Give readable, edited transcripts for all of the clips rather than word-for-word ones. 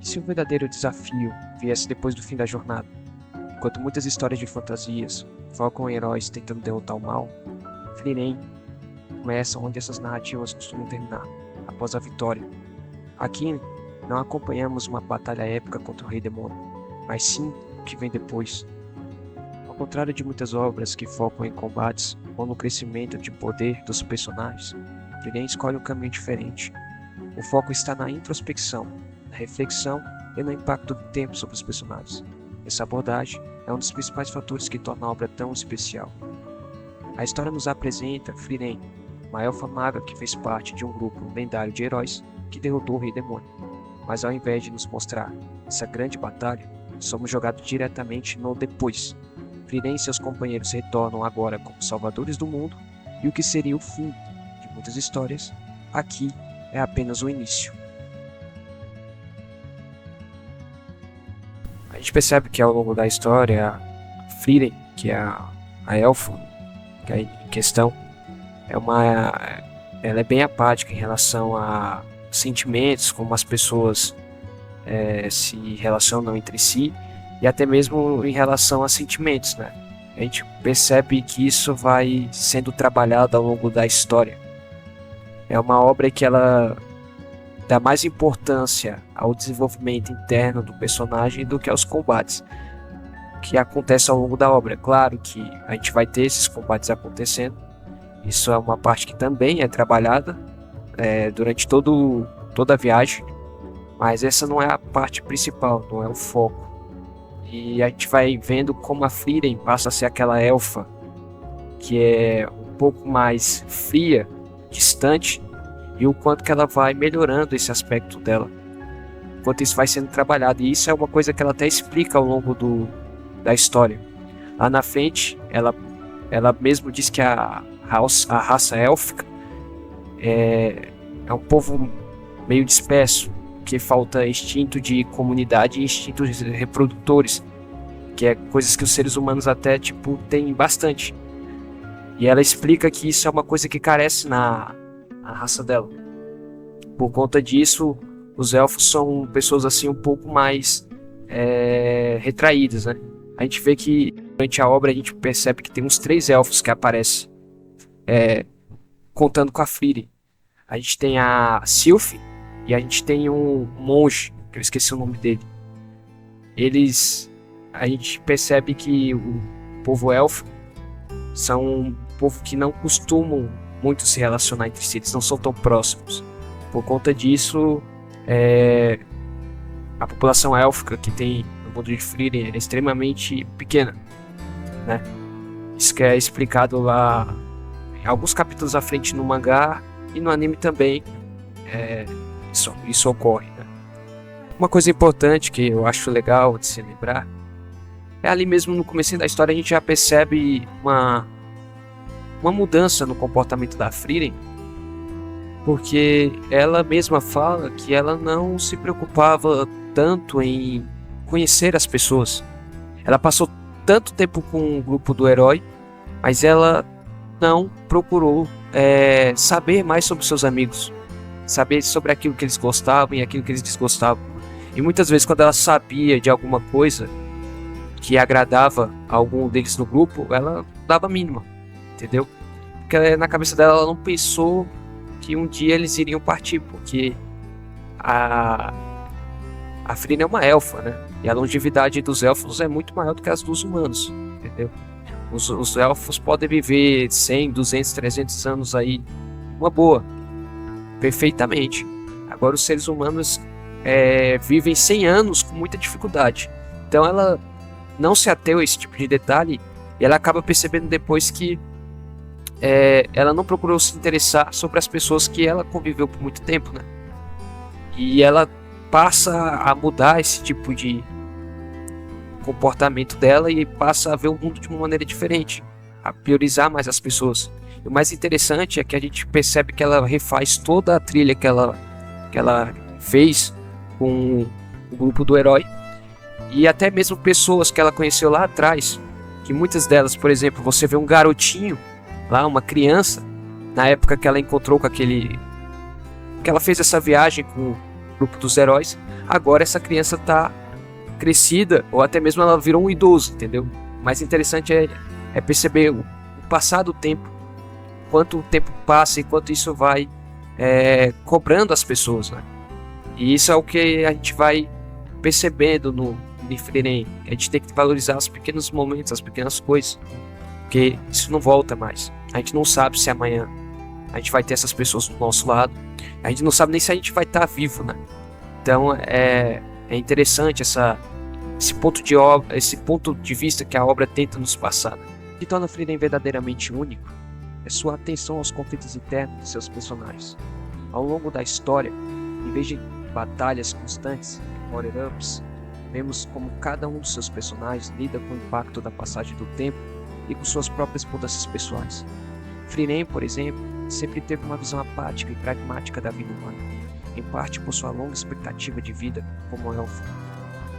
E se o verdadeiro desafio viesse depois do fim da jornada? Enquanto muitas histórias de fantasias focam em heróis tentando derrotar o mal, Frieren começa onde essas narrativas costumam terminar, após a vitória. Aqui, não acompanhamos uma batalha épica contra o Rei Demônio, mas sim o que vem depois. Ao contrário de muitas obras que focam em combates ou no crescimento de poder dos personagens, Frieren escolhe um caminho diferente. O foco está na introspecção, na reflexão e no impacto do tempo sobre os personagens. Essa abordagem é um dos principais fatores que torna a obra tão especial. A história nos apresenta Frieren, uma elfa maga que fez parte de um grupo lendário de heróis que derrotou o Rei Demônio. Mas ao invés de nos mostrar essa grande batalha, somos jogados diretamente no depois. Frieren e seus companheiros retornam agora como salvadores do mundo, e o que seria o fim de muitas histórias, aqui é apenas o início. A gente percebe que ao longo da história, Frieren, que é a elfa que é em questão, ela é bem apática em relação a sentimentos, como as pessoas se relacionam entre si, e até mesmo em relação a sentimentos, né? A gente percebe que isso vai sendo trabalhado ao longo da história. É uma obra que ela dá mais importância ao desenvolvimento interno do personagem do que aos combates que acontecem ao longo da obra. Claro que a gente vai ter esses combates acontecendo, isso é uma parte que também é trabalhada durante toda a viagem, mas essa não é a parte principal, não é o foco. E a gente vai vendo como a Frieren passa a ser aquela elfa que é um pouco mais fria, distante, e o quanto que ela vai melhorando esse aspecto dela, enquanto isso vai sendo trabalhado. E isso é uma coisa que ela até explica ao longo da história. Lá na frente, ela mesmo diz que a raça élfica é um povo meio disperso, que falta instinto de comunidade e instintos reprodutores, que é coisas que os seres humanos até têm bastante. E ela explica que isso é uma coisa que carece na raça dela. Por conta disso, os elfos são pessoas assim um pouco mais retraídas, né? A gente vê que durante a obra a gente percebe que tem uns 3 elfos que aparecem contando com a Frieren. A gente tem a Sylph e a gente tem um monge, que eu esqueci o nome dele. A gente percebe que o povo elfo são um povo que não costumam muito se relacionar entre si, eles não são tão próximos. Por conta disso, a população élfica que tem no mundo de Frieren é extremamente pequena, né? Isso que é explicado lá em alguns capítulos à frente no mangá, e no anime também isso ocorre, né? Uma coisa importante que eu acho legal de se lembrar é ali mesmo no começo da história a gente já percebe uma mudança no comportamento da Frieren, porque ela mesma fala que ela não se preocupava tanto em conhecer as pessoas. Ela passou tanto tempo com o grupo do herói, mas ela não procurou saber mais sobre seus amigos, saber sobre aquilo que eles gostavam e aquilo que eles desgostavam. E muitas vezes quando ela sabia de alguma coisa que agradava a algum deles no grupo, ela dava a mínima, entendeu? Porque na cabeça dela ela não pensou que um dia eles iriam partir, porque a Frieren é uma elfa, né? E a longevidade dos elfos é muito maior do que as dos humanos, entendeu? Os elfos podem viver 100, 200, 300 anos aí, uma boa, perfeitamente. Agora os seres humanos vivem 100 anos com muita dificuldade. Então ela não se ateu a esse tipo de detalhe, e ela acaba percebendo depois que ela não procurou se interessar sobre as pessoas que ela conviveu por muito tempo, né? E ela passa a mudar esse tipo de comportamento dela e passa a ver o mundo de uma maneira diferente, a priorizar mais as pessoas. E o mais interessante é que a gente percebe que ela refaz toda a trilha que ela fez com o grupo do herói, e até mesmo pessoas que ela conheceu lá atrás, que muitas delas, por exemplo, você vê um garotinho lá, uma criança, na época que ela encontrou com que ela fez essa viagem com grupo dos heróis, agora essa criança está crescida, ou até mesmo ela virou um idoso, entendeu? O mais interessante é perceber o passar do tempo, quanto o tempo passa e quanto isso vai cobrando as pessoas, né? E isso é o que a gente vai percebendo no Frieren. A gente tem que valorizar os pequenos momentos, as pequenas coisas, porque isso não volta mais. A gente não sabe se amanhã a gente vai ter essas pessoas do nosso lado. A gente não sabe nem se a gente vai estar vivo, né? Então é interessante esse ponto de vista que a obra tenta nos passar. O que torna Frieren verdadeiramente único é sua atenção aos conflitos internos de seus personagens. Ao longo da história, em vez de batalhas constantes, power-ups, vemos como cada um dos seus personagens lida com o impacto da passagem do tempo e com suas próprias mudanças pessoais. Frieren, por exemplo, sempre teve uma visão apática e pragmática da vida humana, em parte por sua longa expectativa de vida como elfo.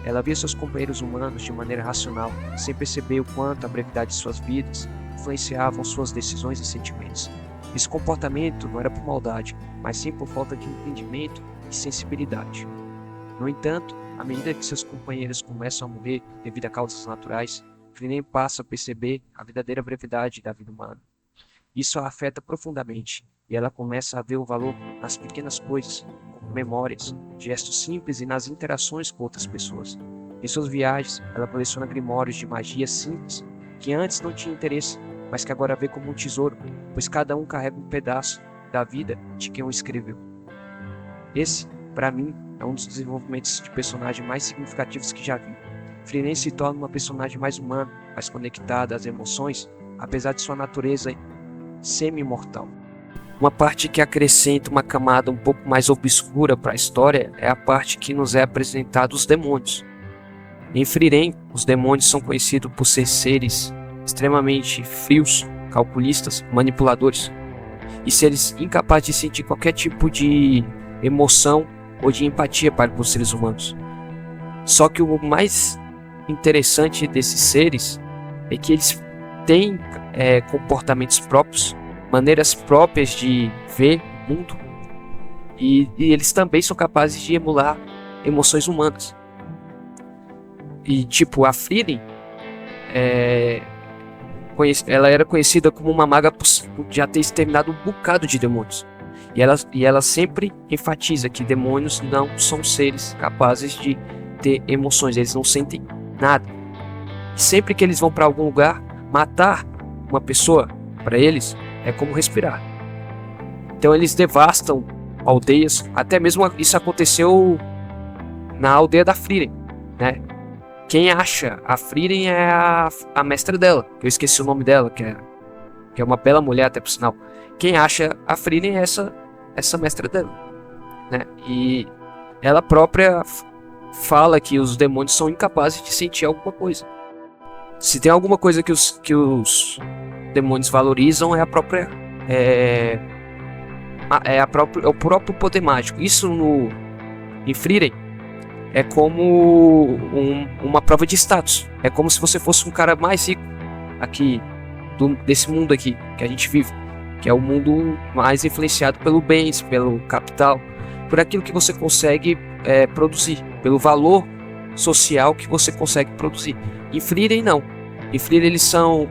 Ela via seus companheiros humanos de maneira racional, sem perceber o quanto a brevidade de suas vidas influenciavam suas decisões e sentimentos. Esse comportamento não era por maldade, mas sim por falta de entendimento e sensibilidade. No entanto, à medida que seus companheiros começam a morrer devido a causas naturais, Frieren passa a perceber a verdadeira brevidade da vida humana. Isso a afeta profundamente, e ela começa a ver o valor nas pequenas coisas, como memórias, gestos simples e nas interações com outras pessoas. Em suas viagens, ela coleciona grimórios de magia simples, que antes não tinha interesse, mas que agora vê como um tesouro, pois cada um carrega um pedaço da vida de quem o escreveu. Esse, para mim, é um dos desenvolvimentos de personagem mais significativos que já vi. Frieren se torna uma personagem mais humana, mais conectada às emoções, apesar de sua natureza semi-mortal. Uma parte que acrescenta uma camada um pouco mais obscura para a história é a parte que nos é apresentada os demônios. Em Frieren, os demônios são conhecidos por ser seres extremamente frios, calculistas, manipuladores, e seres incapazes de sentir qualquer tipo de emoção ou de empatia para os seres humanos. Só que o mais interessante desses seres é que eles têm comportamentos próprios, maneiras próprias de ver o mundo, e eles também são capazes de emular emoções humanas. E tipo, a Frieren ela era conhecida como uma maga por já ter exterminado um bocado de demônios. E ela sempre enfatiza que demônios não são seres capazes de ter emoções, eles não sentem nada. E sempre que eles vão para algum lugar, matar uma pessoa, para eles, é como respirar. Então eles devastam aldeias, até mesmo isso aconteceu na aldeia da Frieren, né? Quem acha a Frieren é a mestra dela, eu esqueci o nome dela, que é uma bela mulher até por sinal. Quem acha a Frieren é essa mestra dela, né? E ela própria fala que os demônios são incapazes de sentir alguma coisa. Se tem alguma coisa que os demônios valorizam é o próprio poder mágico. Isso em Frieren é como uma prova de status. É como se você fosse um cara mais rico aqui desse mundo aqui que a gente vive, que é o mundo mais influenciado pelo bens, pelo capital, por aquilo que você consegue produzir, pelo valor social que você consegue produzir. Em Frieren não. Em Frieren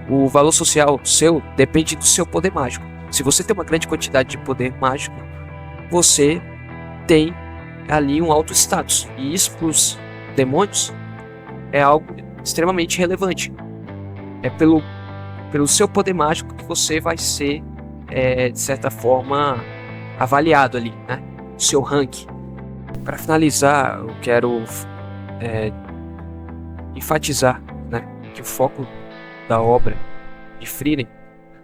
o valor social seu depende do seu poder mágico. Se você tem uma grande quantidade de poder mágico, você tem ali um alto status. E isso para os demônios é algo extremamente relevante. É pelo seu poder mágico que você vai ser, de certa forma, avaliado ali, né? O seu ranking. Para finalizar, eu quero enfatizar, né, que o foco da obra de Frieren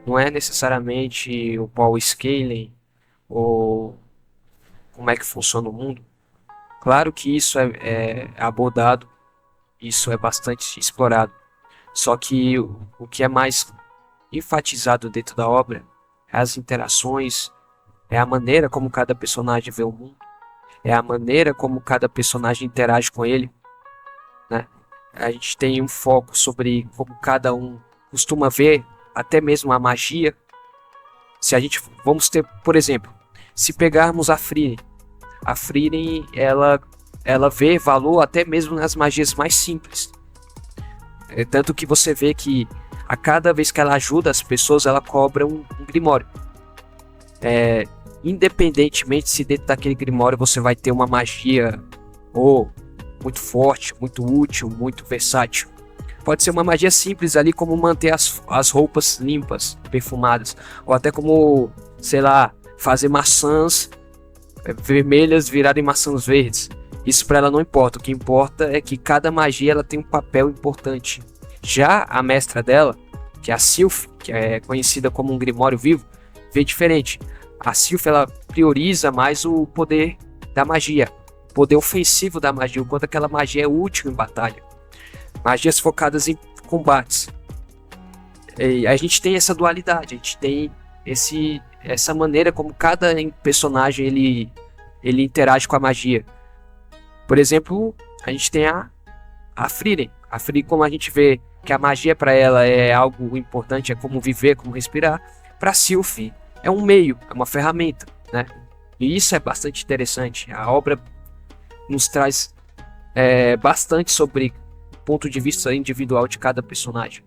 não é necessariamente o power scaling ou como é que funciona o mundo. Claro que isso é abordado, isso é bastante explorado. Só que o que é mais enfatizado dentro da obra é as interações, é a maneira como cada personagem vê o mundo, é a maneira como cada personagem interage com ele, né? A gente tem um foco sobre como cada um costuma ver até mesmo a magia. Se a gente vamos ter, por exemplo, se pegarmos a Frieren a Frieren, ela vê valor até mesmo nas magias mais simples. Tanto que você vê que a cada vez que ela ajuda as pessoas, ela cobra um grimório. Independentemente se dentro daquele grimório você vai ter uma magia ou muito forte, muito útil, muito versátil. Pode ser uma magia simples ali, como manter as roupas limpas, perfumadas, ou até como, sei lá, fazer maçãs vermelhas virarem maçãs verdes. Isso para ela não importa. O que importa é que cada magia ela tem um papel importante. Já a mestra dela, que é a Sylph, que é conhecida como um grimório vivo, vê diferente. A Sylph ela prioriza mais o poder da magia, o poder ofensivo da magia, o quanto aquela magia é útil em batalha. Magias focadas em combates. E a gente tem essa dualidade, a gente tem essa maneira como cada personagem ele interage com a magia. Por exemplo, a gente tem a Frieren. A Frieren, como a gente vê que a magia para ela é algo importante, é como viver, como respirar, para Sylph é um meio, é uma ferramenta, né? E isso é bastante interessante. A obra nos traz bastante sobre o ponto de vista individual de cada personagem.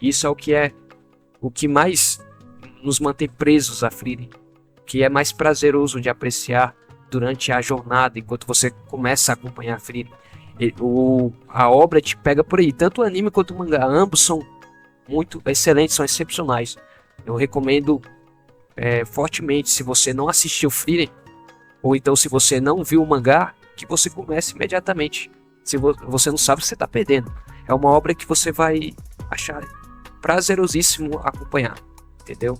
Isso é o que mais nos mantém presos a Frieren, que é mais prazeroso de apreciar durante a jornada, enquanto você começa a acompanhar a Frieren. A obra te pega por aí, tanto o anime quanto o mangá, ambos são muito excelentes, são excepcionais. Eu recomendo fortemente, se você não assistiu Frieren, ou então se você não viu o mangá, que você comece imediatamente. Se você não sabe, você está perdendo. É uma obra que você vai achar prazerosíssimo acompanhar, entendeu?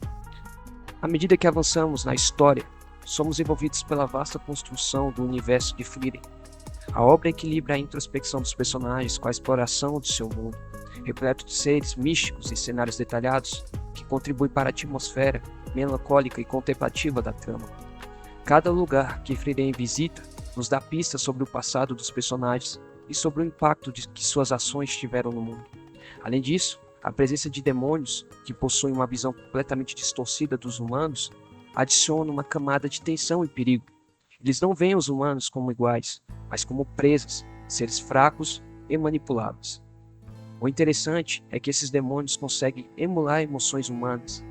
À medida que avançamos na história, somos envolvidos pela vasta construção do universo de Frieren. A obra equilibra a introspecção dos personagens com a exploração do seu mundo, repleto de seres místicos e cenários detalhados que contribuem para a atmosfera melancólica e contemplativa da trama. Cada lugar que Frieren visita nos dá pistas sobre o passado dos personagens e sobre o impacto que suas ações tiveram no mundo. Além disso, a presença de demônios, que possuem uma visão completamente distorcida dos humanos, adiciona uma camada de tensão e perigo. Eles não veem os humanos como iguais, mas como presas, seres fracos e manipuláveis. O interessante é que esses demônios conseguem emular emoções humanas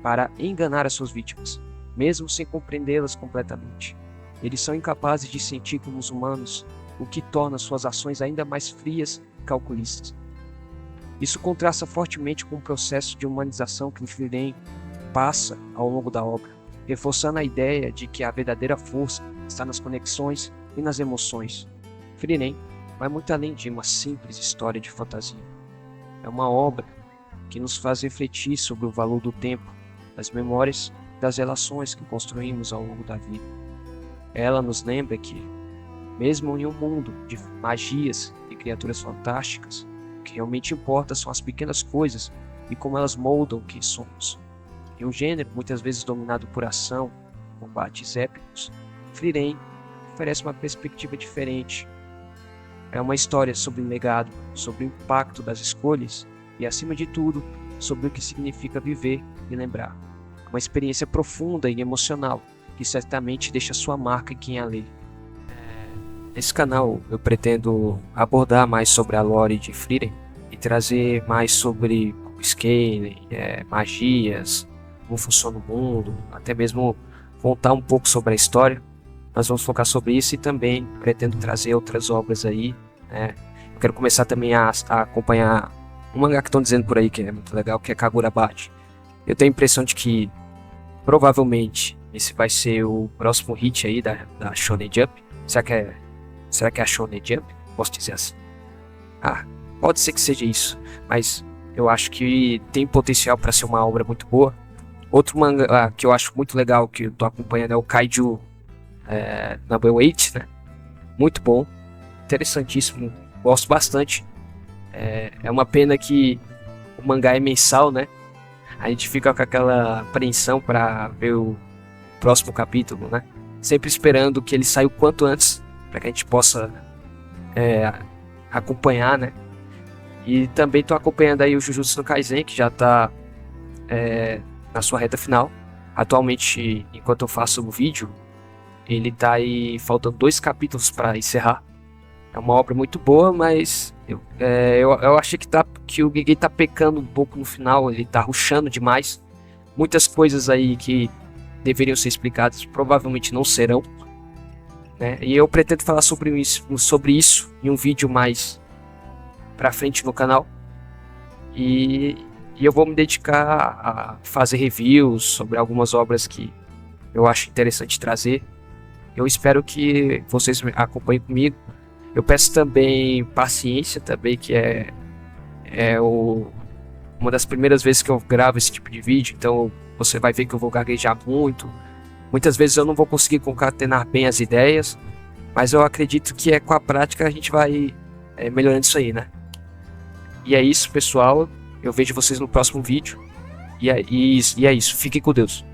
para enganar as suas vítimas, mesmo sem compreendê-las completamente. Eles são incapazes de sentir como os humanos, o que torna suas ações ainda mais frias e calculistas. Isso contrasta fortemente com o processo de humanização que Frieren passa ao longo da obra, reforçando a ideia de que a verdadeira força está nas conexões e nas emoções. Frieren vai muito além de uma simples história de fantasia. É uma obra que nos faz refletir sobre o valor do tempo, das memórias e das relações que construímos ao longo da vida. Ela nos lembra que, mesmo em um mundo de magias e criaturas fantásticas, o que realmente importa são as pequenas coisas e como elas moldam quem somos. Em um gênero muitas vezes dominado por ação, combates épicos, Frieren oferece uma perspectiva diferente. É uma história sobre o legado, sobre o impacto das escolhas e, acima de tudo, sobre o que significa viver e lembrar. Uma experiência profunda e emocional que certamente deixa sua marca em quem a lê. Nesse canal eu pretendo abordar mais sobre a lore de Frieren e trazer mais sobre Scaling, magias, como funciona o mundo, até mesmo contar um pouco sobre a história. Nós vamos focar sobre isso e também pretendo trazer outras obras aí, né? Eu quero começar também a acompanhar um mangá que estão dizendo por aí que é muito legal, que é Kagurabachi. Eu tenho a impressão de que provavelmente esse vai ser o próximo hit aí da Shonen Jump. Será que é a Shonen Jump? Posso dizer assim? Pode ser que seja isso, mas eu acho que tem potencial para ser uma obra muito boa. Outro mangá que eu acho muito legal, que eu tô acompanhando, é o Kaiju Number 8, né? Muito bom, interessantíssimo, gosto bastante. É uma pena que o mangá é mensal, né? A gente fica com aquela apreensão para ver o próximo capítulo, né? Sempre esperando que ele saia o quanto antes, para que a gente possa acompanhar, né? E também estou acompanhando aí o Jujutsu no Kaisen, que já está na sua reta final. Atualmente, enquanto eu faço o vídeo, Ele tá aí faltando 2 capítulos para encerrar. É uma obra muito boa, mas eu achei que o Gege tá pecando um pouco no final, ele tá rushando demais. Muitas coisas aí que deveriam ser explicadas provavelmente não serão, né? E eu pretendo falar sobre isso em um vídeo mais pra frente no canal. E eu vou me dedicar a fazer reviews sobre algumas obras que eu acho interessante trazer. Eu espero que vocês me acompanhem comigo. Eu peço também paciência também, que uma das primeiras vezes que eu gravo esse tipo de vídeo, então você vai ver que eu vou gaguejar muito. Muitas vezes eu não vou conseguir concatenar bem as ideias, mas eu acredito que com a prática a gente vai melhorando isso aí, né? E é isso, pessoal. Eu vejo vocês no próximo vídeo. E é isso. Fiquem com Deus.